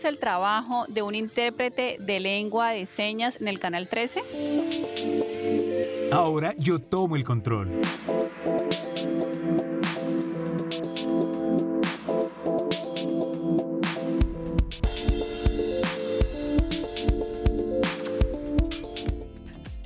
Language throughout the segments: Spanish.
es el trabajo de un intérprete de lengua de señas en el Canal 13? Ahora yo tomo el control.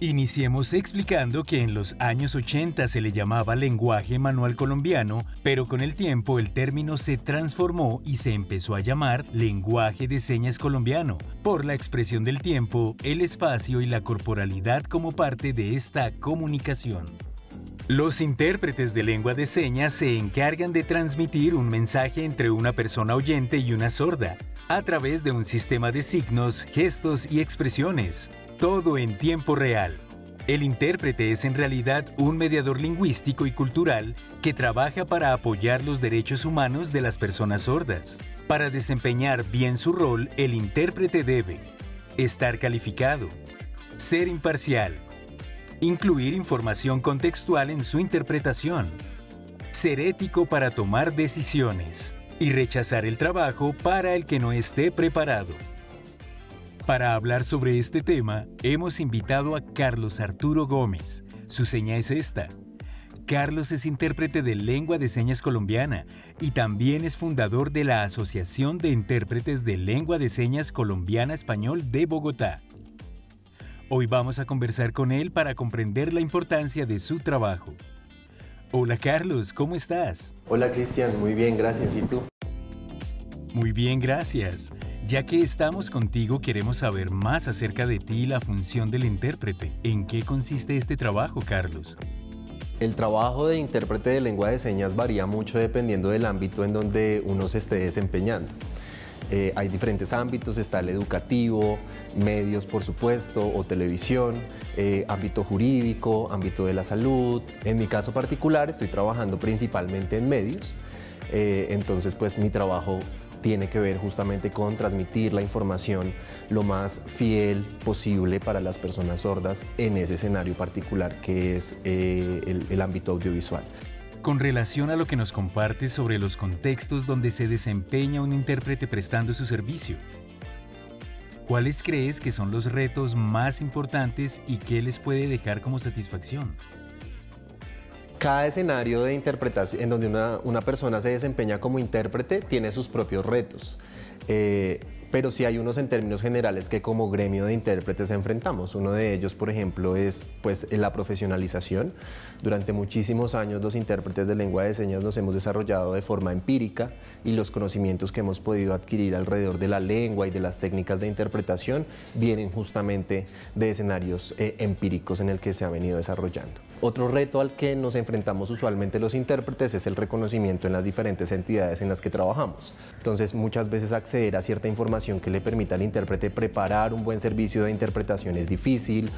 Iniciemos explicando que en los años 80 se le llamaba lenguaje manual colombiano, pero con el tiempo el término se transformó y se empezó a llamar lenguaje de señas colombiano, por la expresión del tiempo, el espacio y la corporalidad como parte de esta comunicación. Los intérpretes de lengua de señas se encargan de transmitir un mensaje entre una persona oyente y una sorda, a través de un sistema de signos, gestos y expresiones. Todo en tiempo real. El intérprete es en realidad un mediador lingüístico y cultural que trabaja para apoyar los derechos humanos de las personas sordas. Para desempeñar bien su rol, el intérprete debe estar calificado, ser imparcial, incluir información contextual en su interpretación, ser ético para tomar decisiones y rechazar el trabajo para el que no esté preparado. Para hablar sobre este tema, hemos invitado a Carlos Arturo Gómez. Su seña es esta. Carlos es intérprete de lengua de señas colombiana y también es fundador de la Asociación de Intérpretes de Lengua de Señas Colombiana Español de Bogotá. Hoy vamos a conversar con él para comprender la importancia de su trabajo. Hola Carlos, ¿cómo estás? Hola Cristian, muy bien, gracias. ¿Y tú? Muy bien, gracias. Ya que estamos contigo, queremos saber más acerca de ti y la función del intérprete. ¿En qué consiste este trabajo, Carlos? El trabajo de intérprete de lengua de señas varía mucho dependiendo del ámbito en donde uno se esté desempeñando. Hay diferentes ámbitos, está el educativo, medios por supuesto, o televisión, ámbito jurídico, ámbito de la salud. En mi caso particular estoy trabajando principalmente en medios, entonces pues mi trabajo tiene que ver justamente con transmitir la información lo más fiel posible para las personas sordas en ese escenario particular que es el ámbito audiovisual. Con relación a lo que nos compartes sobre los contextos donde se desempeña un intérprete prestando su servicio, ¿cuáles crees que son los retos más importantes y qué les puede dejar como satisfacción? Cada escenario de interpretación en donde una persona se desempeña como intérprete tiene sus propios retos, pero sí hay unos en términos generales que como gremio de intérpretes enfrentamos. Uno de ellos, por ejemplo, es pues, la profesionalización. Durante muchísimos años los intérpretes de lengua de señas nos hemos desarrollado de forma empírica y los conocimientos que hemos podido adquirir alrededor de la lengua y de las técnicas de interpretación vienen justamente de escenarios empíricos en el que se ha venido desarrollando. Otro reto al que nos enfrentamos usualmente los intérpretes es el reconocimiento en las diferentes entidades en las que trabajamos. Entonces, muchas veces acceder a cierta información que le permita al intérprete preparar un buen servicio de interpretación es difícil.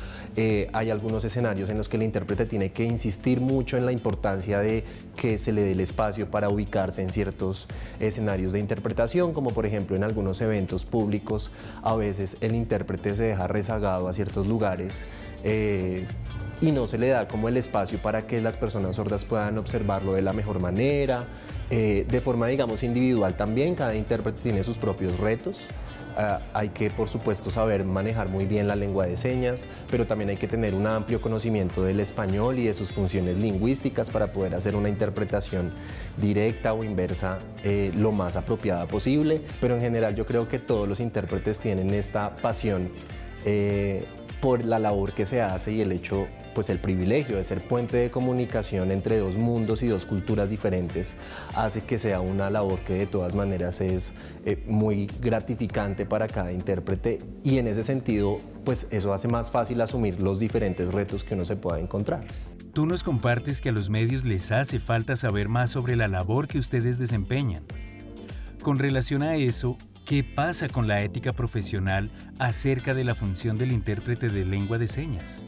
Hay algunos escenarios en los que el intérprete tiene que insistir mucho en la importancia de que se le dé el espacio para ubicarse en ciertos escenarios de interpretación, como por ejemplo en algunos eventos públicos, a veces el intérprete se deja rezagado a ciertos lugares y no se le da como el espacio para que las personas sordas puedan observarlo de la mejor manera. De forma, digamos, individual también, cada intérprete tiene sus propios retos. Hay que, por supuesto, saber manejar muy bien la lengua de señas, pero también hay que tener un amplio conocimiento del español y de sus funciones lingüísticas para poder hacer una interpretación directa o inversa lo más apropiada posible. Pero en general yo creo que todos los intérpretes tienen esta pasión por la labor que se hace y el hecho, pues el privilegio de ser puente de comunicación entre dos mundos y dos culturas diferentes hace que sea una labor que de todas maneras es muy gratificante para cada intérprete y en ese sentido, pues eso hace más fácil asumir los diferentes retos que uno se pueda encontrar. Tú nos compartes que a los medios les hace falta saber más sobre la labor que ustedes desempeñan. Con relación a eso, ¿qué pasa con la ética profesional acerca de la función del intérprete de lengua de señas?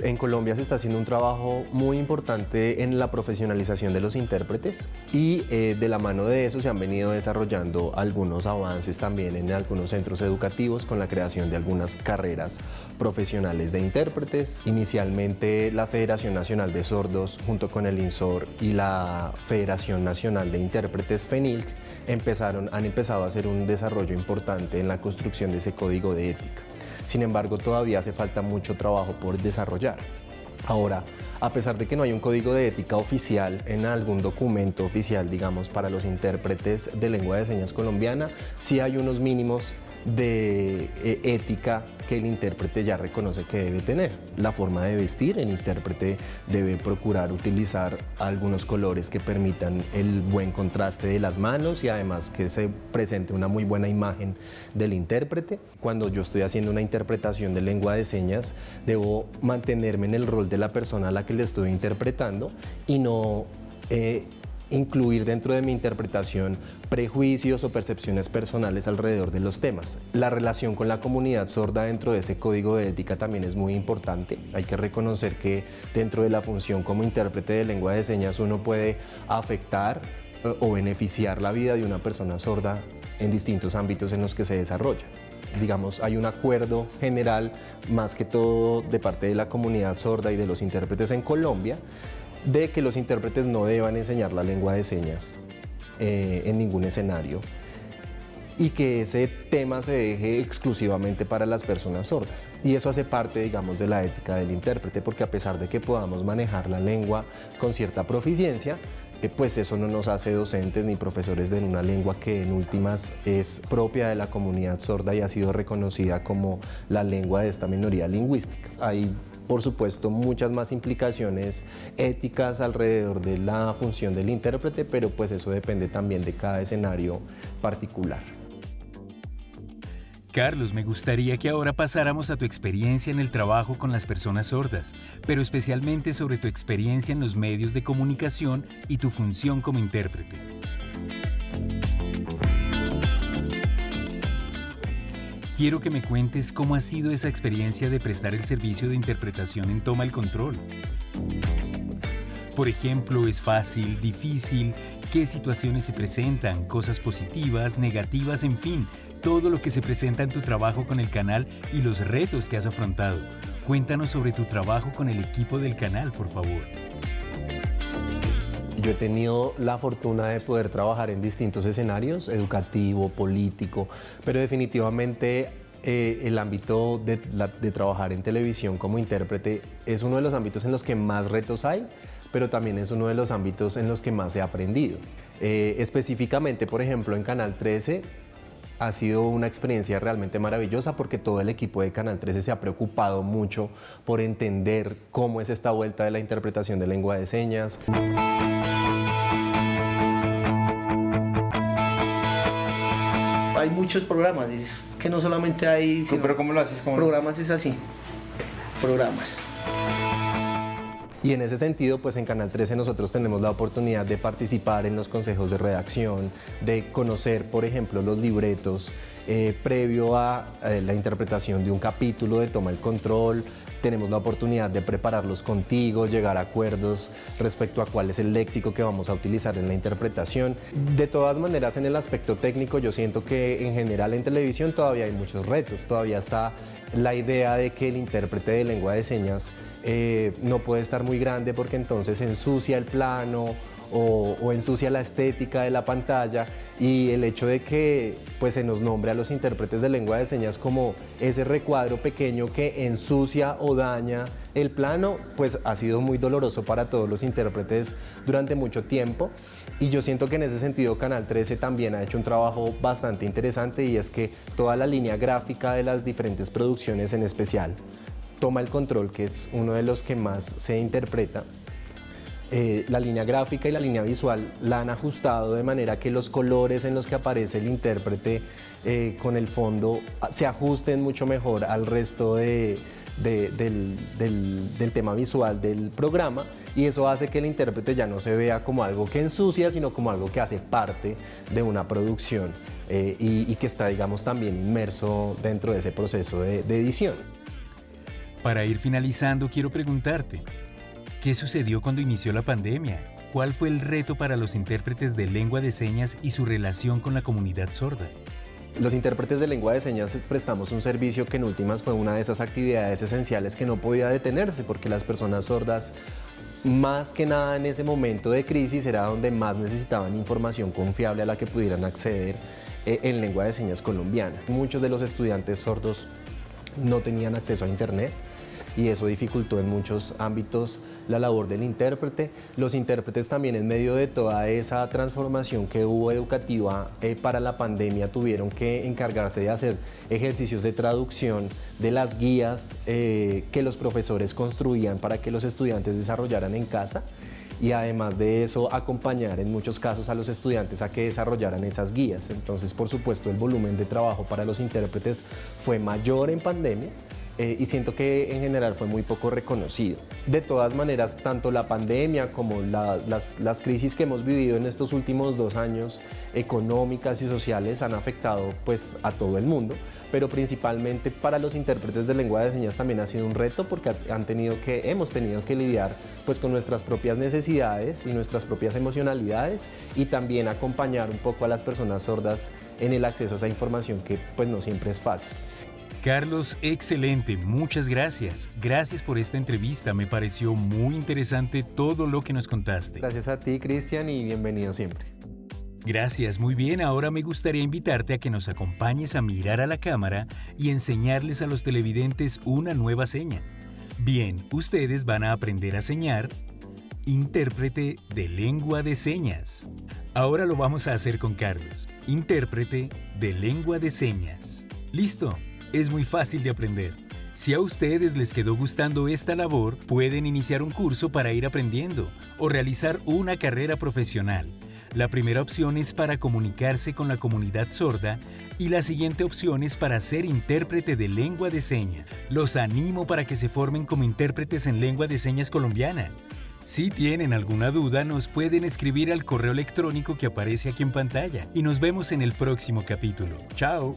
en Colombia se está haciendo un trabajo muy importante en la profesionalización de los intérpretes y de la mano de eso se han venido desarrollando algunos avances también en algunos centros educativos con la creación de algunas carreras profesionales de intérpretes. Inicialmente la Federación Nacional de Sordos junto con el INSOR y la Federación Nacional de Intérpretes FENILC han empezado a hacer un desarrollo importante en la construcción de ese código de ética. Sin embargo, todavía hace falta mucho trabajo por desarrollar. Ahora, a pesar de que no hay un código de ética oficial en algún documento oficial, digamos, para los intérpretes de lengua de señas colombiana, sí hay unos mínimos de ética que el intérprete ya reconoce que debe tener. La forma de vestir, el intérprete debe procurar utilizar algunos colores que permitan el buen contraste de las manos y además que se presente una muy buena imagen del intérprete. Cuando yo estoy haciendo una interpretación de lengua de señas, debo mantenerme en el rol de la persona a la que le estoy interpretando y no incluir dentro de mi interpretación prejuicios o percepciones personales alrededor de los temas. La relación con la comunidad sorda dentro de ese código de ética también es muy importante. Hay que reconocer que dentro de la función como intérprete de lengua de señas uno puede afectar o beneficiar la vida de una persona sorda en distintos ámbitos en los que se desarrolla. Digamos, hay un acuerdo general, más que todo de parte de la comunidad sorda y de los intérpretes en Colombia, de que los intérpretes no deban enseñar la lengua de señas en ningún escenario y que ese tema se deje exclusivamente para las personas sordas. Y eso hace parte, digamos, de la ética del intérprete, porque a pesar de que podamos manejar la lengua con cierta proficiencia, pues eso no nos hace docentes ni profesores de una lengua que en últimas es propia de la comunidad sorda y ha sido reconocida como la lengua de esta minoría lingüística. Hay, por supuesto, muchas más implicaciones éticas alrededor de la función del intérprete, pero pues eso depende también de cada escenario particular. Carlos, me gustaría que ahora pasáramos a tu experiencia en el trabajo con las personas sordas, pero especialmente sobre tu experiencia en los medios de comunicación y tu función como intérprete. Quiero que me cuentes cómo ha sido esa experiencia de prestar el servicio de interpretación en Toma el Control. Por ejemplo, ¿es fácil, difícil? ¿Qué situaciones se presentan? ¿Cosas positivas, negativas? En fin, todo lo que se presenta en tu trabajo con el canal y los retos que has afrontado. Cuéntanos sobre tu trabajo con el equipo del canal, por favor. Yo he tenido la fortuna de poder trabajar en distintos escenarios, educativo, político, pero definitivamente el ámbito de trabajar en televisión como intérprete es uno de los ámbitos en los que más retos hay, pero también es uno de los ámbitos en los que más he aprendido. Específicamente, por ejemplo, en Canal 13 ha sido una experiencia realmente maravillosa porque todo el equipo de Canal 13 se ha preocupado mucho por entender cómo es esta vuelta de la interpretación de lengua de señas. Hay muchos programas, que no solamente hay... ¿Pero cómo lo haces? Programas es así, programas. Y en ese sentido, pues en Canal 13 nosotros tenemos la oportunidad de participar en los consejos de redacción, de conocer, por ejemplo, los libretos previo a la interpretación de un capítulo de Toma el Control. Tenemos la oportunidad de prepararlos contigo, llegar a acuerdos respecto a cuál es el léxico que vamos a utilizar en la interpretación. De todas maneras, en el aspecto técnico, yo siento que en general en televisión todavía hay muchos retos. Todavía está la idea de que el intérprete de lengua de señas no puede estar muy grande porque entonces ensucia el plano o ensucia la estética de la pantalla, y el hecho de que pues, se nos nombre a los intérpretes de lengua de señas como ese recuadro pequeño que ensucia o daña el plano, pues ha sido muy doloroso para todos los intérpretes durante mucho tiempo, y yo siento que en ese sentido Canal 13 también ha hecho un trabajo bastante interesante, y es que toda la línea gráfica de las diferentes producciones, en especial Toma el Control, que es uno de los que más se interpreta, la línea gráfica y la línea visual la han ajustado de manera que los colores en los que aparece el intérprete con el fondo se ajusten mucho mejor al resto del tema visual del programa, y eso hace que el intérprete ya no se vea como algo que ensucia, sino como algo que hace parte de una producción y que está, digamos, también inmerso dentro de ese proceso de edición. Para ir finalizando, quiero preguntarte, ¿qué sucedió cuando inició la pandemia? ¿Cuál fue el reto para los intérpretes de lengua de señas y su relación con la comunidad sorda? Los intérpretes de lengua de señas prestamos un servicio que en últimas fue una de esas actividades esenciales que no podía detenerse porque las personas sordas, más que nada en ese momento de crisis, era donde más necesitaban información confiable a la que pudieran acceder en lengua de señas colombiana. Muchos de los estudiantes sordos no tenían acceso a internet y eso dificultó en muchos ámbitos la labor del intérprete. Los intérpretes también, en medio de toda esa transformación que hubo educativa para la pandemia, tuvieron que encargarse de hacer ejercicios de traducción de las guías que los profesores construían para que los estudiantes desarrollaran en casa, y además de eso acompañar en muchos casos a los estudiantes a que desarrollaran esas guías. Entonces, por supuesto, el volumen de trabajo para los intérpretes fue mayor en pandemia y siento que en general fue muy poco reconocido. De todas maneras, tanto la pandemia como las crisis que hemos vivido en estos últimos 2 años, económicas y sociales, han afectado pues a todo el mundo, pero principalmente para los intérpretes de lengua de señas también ha sido un reto porque hemos tenido que lidiar pues con nuestras propias necesidades y nuestras propias emocionalidades, y también acompañar un poco a las personas sordas en el acceso a esa información que pues no siempre es fácil. Carlos, excelente, muchas gracias. Gracias por esta entrevista, me pareció muy interesante todo lo que nos contaste. Gracias a ti, Cristian, y bienvenido siempre. Gracias, muy bien. Ahora me gustaría invitarte a que nos acompañes a mirar a la cámara y enseñarles a los televidentes una nueva seña. Bien, ustedes van a aprender a señar intérprete de lengua de señas. Ahora lo vamos a hacer con Carlos, intérprete de lengua de señas. ¿Listo? Es muy fácil de aprender. Si a ustedes les quedó gustando esta labor, pueden iniciar un curso para ir aprendiendo o realizar una carrera profesional. La primera opción es para comunicarse con la comunidad sorda y la siguiente opción es para ser intérprete de lengua de señas. Los animo para que se formen como intérpretes en lengua de señas colombiana. Si tienen alguna duda, nos pueden escribir al correo electrónico que aparece aquí en pantalla y nos vemos en el próximo capítulo. ¡Chao!